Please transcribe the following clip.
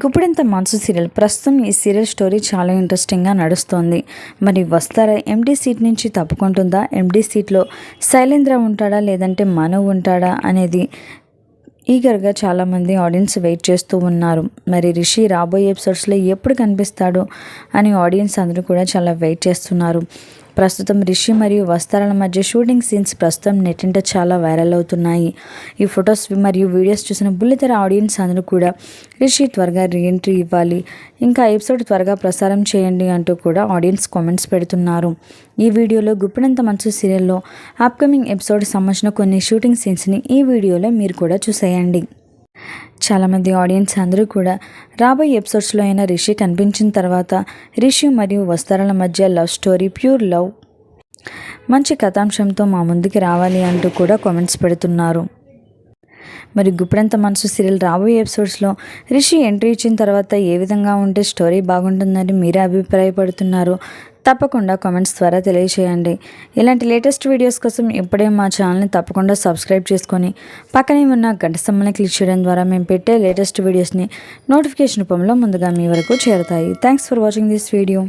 గుప్పెడంత మనసు సీరియల్ ప్రస్తుతం ఈ సీరియల్ స్టోరీ చాలా ఇంట్రెస్టింగ్గా నడుస్తోంది. మరి వస్తారా ఎండీ సీట్ నుంచి తప్పుకుంటుందా? ఎండీ సీట్లో శైలేంద్ర ఉంటాడా లేదంటే మను ఉంటాడా అనేది ఈగర్గా చాలామంది ఆడియన్స్ వెయిట్ చేస్తూ ఉన్నారు. మరి రిషి రాబోయే ఎపిసోడ్స్లో ఎప్పుడు కనిపిస్తాడు అని ఆడియన్స్ అందరూ కూడా చాలా వెయిట్ చేస్తున్నారు. ప్రస్తుతం రిషి మరియు వస్తారాల మధ్య షూటింగ్ సీన్స్ ప్రస్తుతం నెట్టింట చాలా వైరల్ అవుతున్నాయి. ఈ ఫొటోస్ మరియు వీడియోస్ చూసిన బుల్లితెర ఆడియన్స్ అందరూ కూడా రిషి త్వరగా రీఎంట్రీ ఇవ్వాలి, ఇంకా ఎపిసోడ్ త్వరగా ప్రసారం చేయండి అంటూ కూడా ఆడియన్స్ కామెంట్స్ పెడుతున్నారు. ఈ వీడియోలో గుప్పెడంత మనసు సీరియల్లో అప్కమింగ్ ఎపిసోడ్ సంబంధించిన కొన్ని షూటింగ్ సీన్స్ని ఈ వీడియోలో మీరు కూడా చూసేయండి. చాలామంది ఆడియన్స్ అందరూ కూడా రాబోయే ఎపిసోడ్స్లో అయినా రిషి కనిపించిన తర్వాత రిషి మరియు వస్తారాల మధ్య లవ్ స్టోరీ, ప్యూర్ లవ్, మంచి కథాంశంతో మా ముందుకి రావాలి అంటూ కూడా కామెంట్స్ పెడుతున్నారు. మరి గుప్పెడంత మనసు సీరియల్ రాబోయే ఎపిసోడ్స్లో రిషి ఎంట్రీ ఇచ్చిన తర్వాత ఏ విధంగా ఉంటే స్టోరీ బాగుంటుందని మీరే అభిప్రాయపడుతున్నారు? తప్పకుండా కామెంట్స్ ద్వారా తెలియచేయండి. ఇలాంటి లేటెస్ట్ వీడియోస్ కోసం ఇప్పుడే మా ఛానల్ని తప్పకుండా సబ్స్క్రైబ్ చేసుకొని పక్కనే ఉన్న గంట సింబల్ని క్లిక్ చేయడం ద్వారా మేము పెట్టే లేటెస్ట్ వీడియోస్ని నోటిఫికేషన్ రూపంలో ముందుగా మీ వరకు చేరుతాయి. Thanks for watching this video.